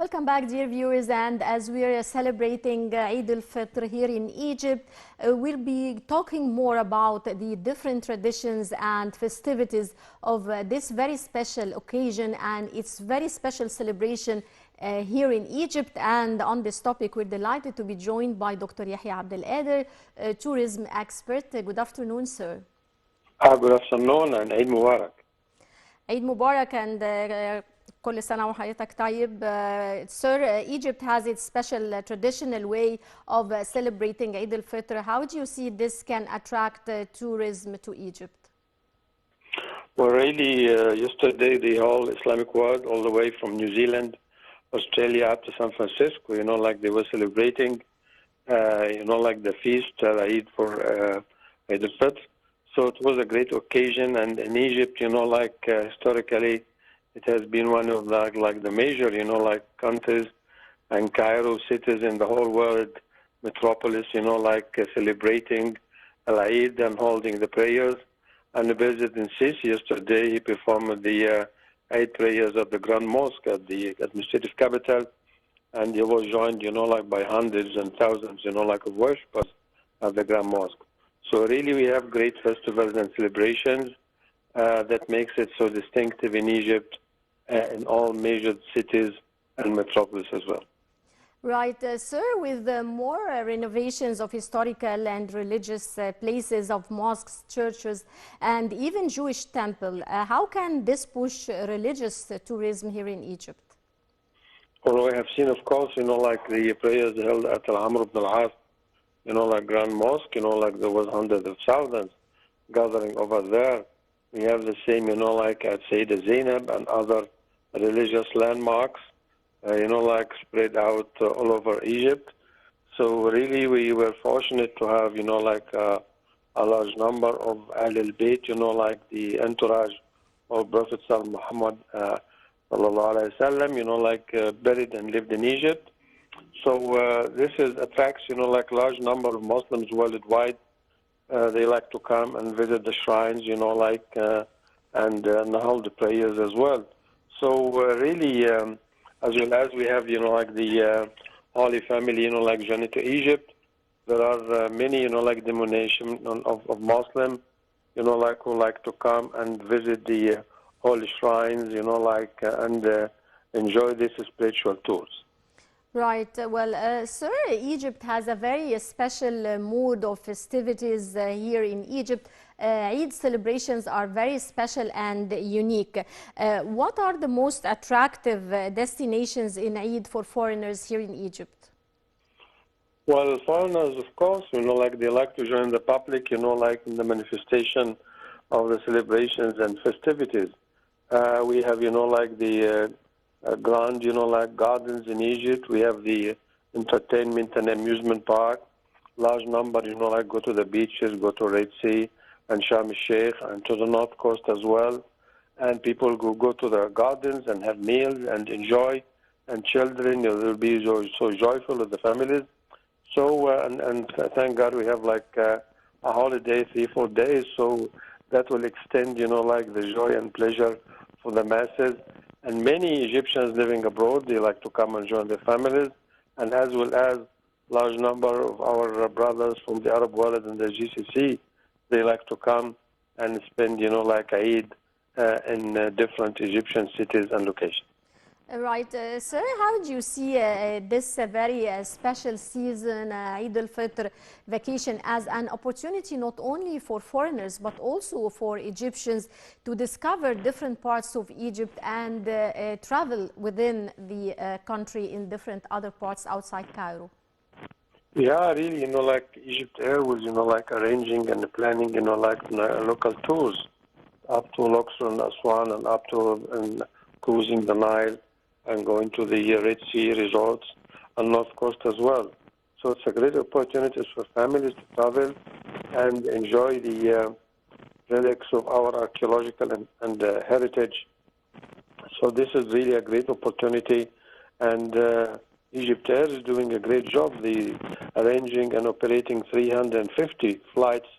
Welcome back, dear viewers, and as we are celebrating Eid al-Fitr here in Egypt, we'll be talking more about the different traditions and festivities of this very special occasion and its very special celebration here in Egypt. And on this topic, we're delighted to be joined by Dr. Yehia Abdul, tourism expert. Good afternoon, sir. Good afternoon and Eid Mubarak. Eid Mubarak and كل سنة وحضرتك طيب. Sir, Egypt has its special traditional way of celebrating Eid al-Fitr. How do you see this can attract tourism to Egypt? Well, really, yesterday the whole Islamic world, all the way from New Zealand, Australia up to San Francisco, like they were celebrating, like the feast, Eid for Eid al-Fitr. So it was a great occasion, and in Egypt, historically, it has been one of the major, countries and Cairo cities in the whole world, metropolis, celebrating Al-Eid and holding the prayers. And the President Sisi yesterday, he performed the Eid prayers at the Grand Mosque at the administrative capital, and he was joined, by hundreds and thousands, of worshippers at the Grand Mosque. So really, we have great festivals and celebrations that makes it so distinctive in Egypt, in all major cities and metropolis as well. Right, sir, with more renovations of historical and religious places of mosques, churches, and even Jewish temple, how can this push religious tourism here in Egypt? Well, we have seen, of course, like the prayers held at Al-Amr ibn al-As, Grand Mosque, there was hundreds of thousands gathering over there. We have the same, like at Sayyidah Zainab and other religious landmarks, spread out all over Egypt. So really we were fortunate to have, a large number of Ahl al-Bayt, like the entourage of Prophet Muhammad, sallallahu alayhi wasallam, buried and lived in Egypt. So this attracts, large number of Muslims worldwide. They like to come and visit the shrines, and hold the prayers as well. So really, as well as we have, the Holy Family, journey to Egypt. There are many, denomination of Muslim, who like to come and visit the holy shrines, and enjoy these spiritual tours. Right. Well, sir, Egypt has a very special mood of festivities here in Egypt. Eid celebrations are very special and unique. What are the most attractive destinations in Eid for foreigners here in Egypt? Well, foreigners, of course, they like to join the public, in the manifestation of the celebrations and festivities. We have, the grand, gardens in Egypt. We have the entertainment and amusement park. Large number, go to the beaches, go to Red Sea and Sharm el-Sheikh and to the north coast as well. And people go to the gardens and have meals and enjoy. And children, will be so joyful with the families. So, and thank God we have a holiday, 3-4 days. So that will extend, the joy and pleasure for the masses. And many Egyptians living abroad, they like to come and join their families, and as well as large number of our brothers from the Arab world and the GCC, they like to come and spend, Eid in different Egyptian cities and locations. Right. Sir, how do you see this very special season, Eid al-Fitr vacation, as an opportunity not only for foreigners but also for Egyptians to discover different parts of Egypt and travel within the country in different other parts outside Cairo? Yeah, really, Egypt Air was, arranging and planning, local tours up to Luxor and Aswan and up to cruising the Nile and going to the Red Sea resorts and North Coast as well. So it's a great opportunity for families to travel and enjoy the relics of our archaeological and heritage. So this is really a great opportunity, and Egypt Air is doing a great job. They arranging and operating 350 flights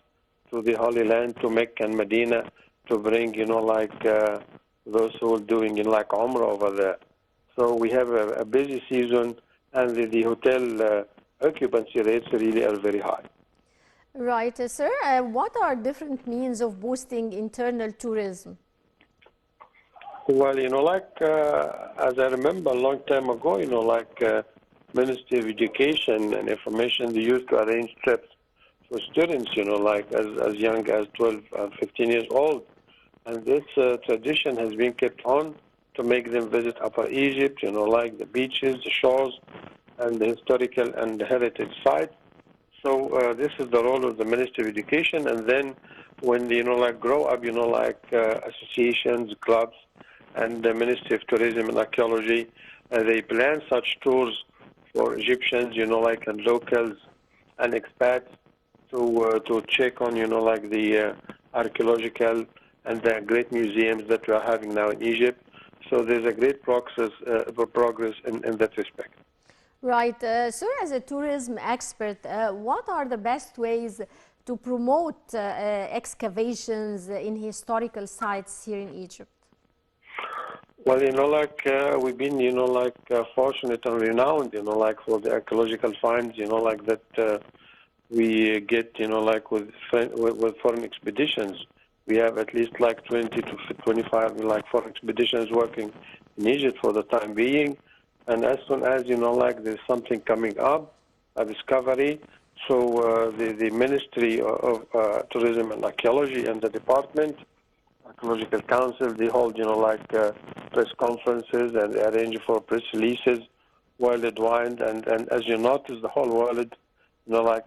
to the Holy Land, to Mecca and Medina, to bring, those who are doing Umrah over there. So we have a busy season, and the hotel occupancy rates really are very high. Right, sir. What are different means of boosting internal tourism? Well, as I remember a long time ago, Ministry of Education and Information, they used to arrange trips for students, as young as 12, 15 years old. And this tradition has been kept on to make them visit Upper Egypt, the beaches, the shores, and the historical and the heritage sites. So this is the role of the Ministry of Education. And then when they, grow up, associations, clubs, and the Ministry of Tourism and Archaeology, they plan such tours for Egyptians, and locals and expats to check on, the archaeological and the great museums that we are having now in Egypt. So there's a great progress in that respect. Right. Sir, as a tourism expert, what are the best ways to promote excavations in historical sites here in Egypt? Well, we've been, fortunate and renowned, for the archaeological finds, that we get, with foreign expeditions. We have at least 20 to 25 foreign expeditions working in Egypt for the time being. And as soon as, there's something coming up, a discovery, so the Ministry of Tourism and Archaeology and the Department, Archaeological Council, they hold, press conferences and they arrange for press releases worldwide. And as you notice, the whole world,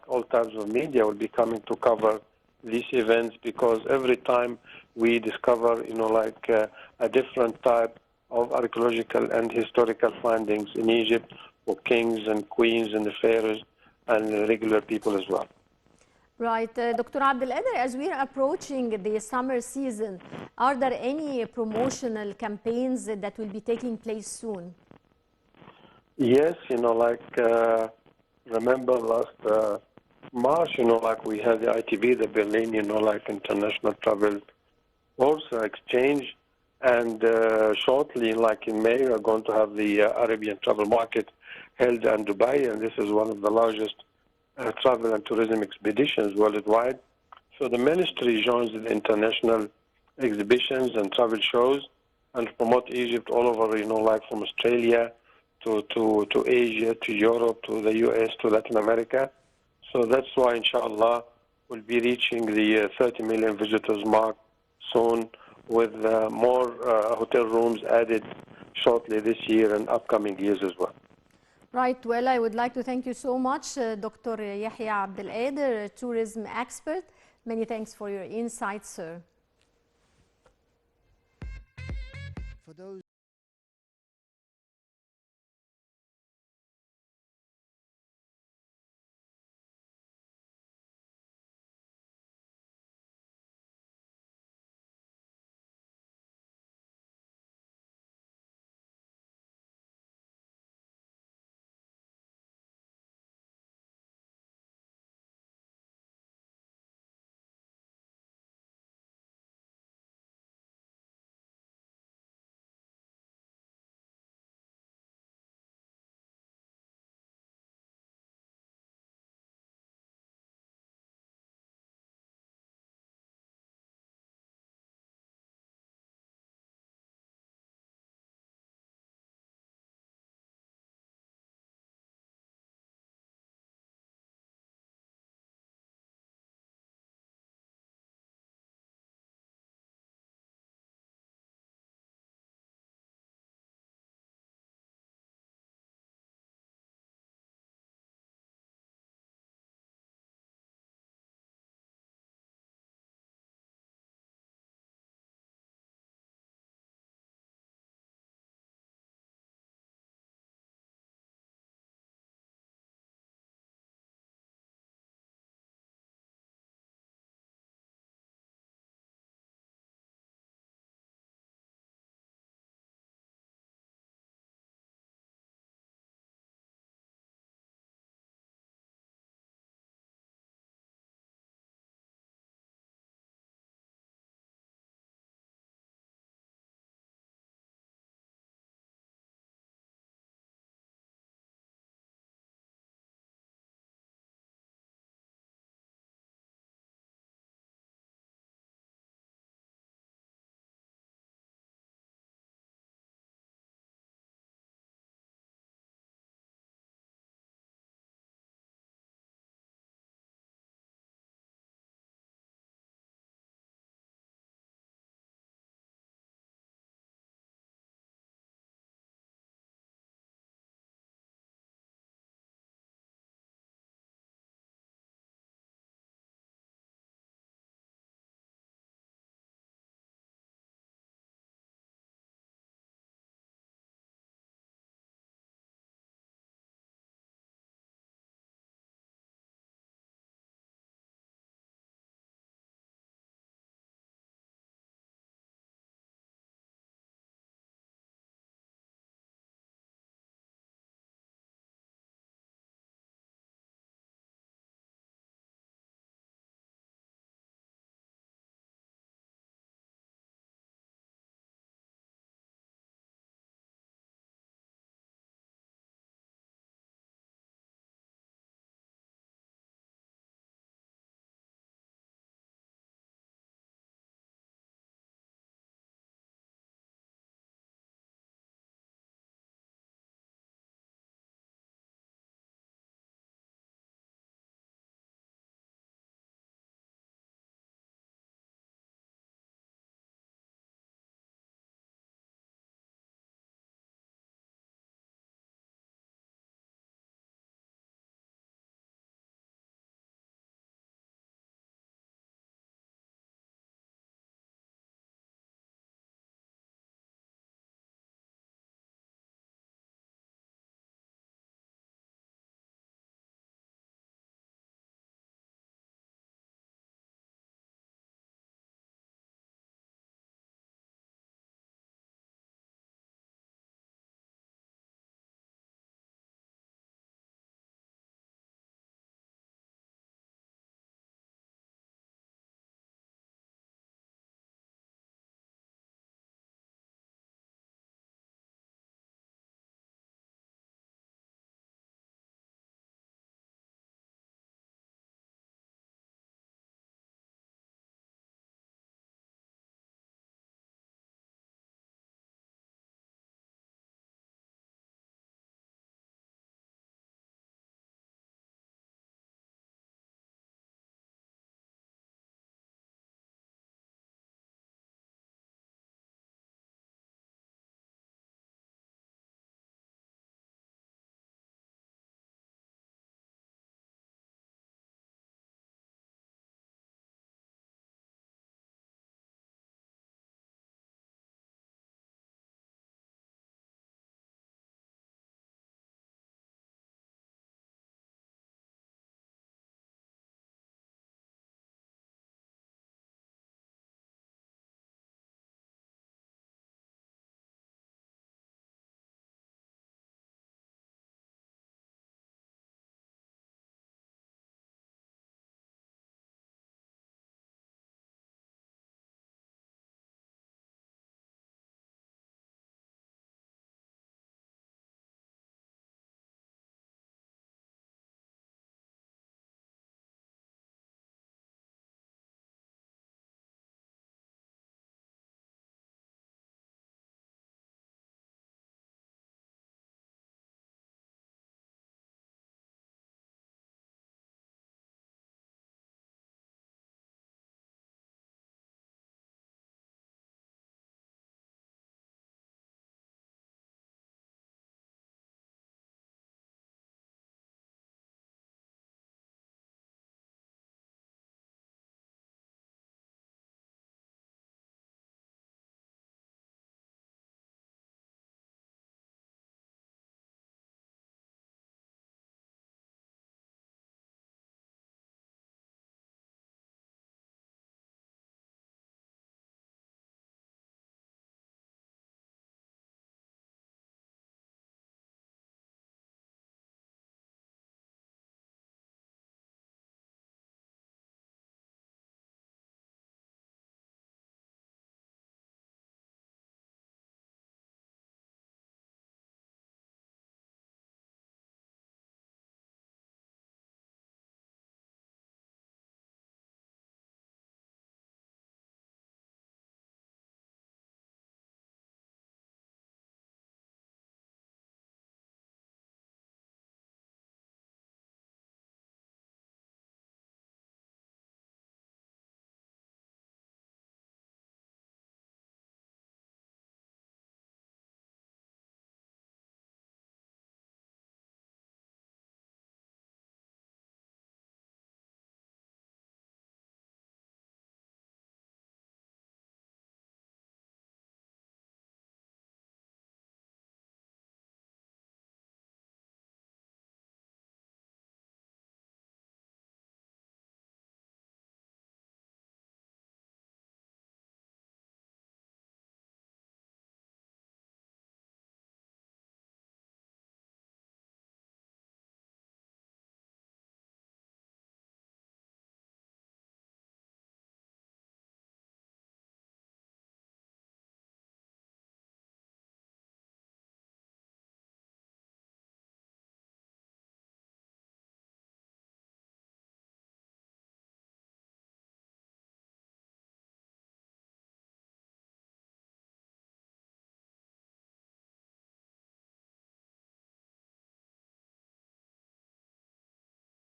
all types of media will be coming to cover these events, because every time we discover, a different type of archaeological and historical findings in Egypt for kings and queens and the pharaohs and regular people as well. Right. Dr. Abdul, as we are approaching the summer season, are there any promotional campaigns that will be taking place soon? Yes, remember last March, we had the ITB, the Berlin, International Travel Bourse Exchange. And shortly, in May, we're going to have the Arabian travel market held in Dubai, and this is one of the largest travel and tourism expeditions worldwide. So the ministry joins the international exhibitions and travel shows and promote Egypt all over, from Australia to Asia, to Europe, to the US, to Latin America. So that's why, inshallah, we'll be reaching the 30 million visitors mark soon, with more hotel rooms added shortly this year and upcoming years as well. Right. Well, I would like to thank you so much, Dr. Yehia Abdul, tourism expert. Many thanks for your insights, sir. For those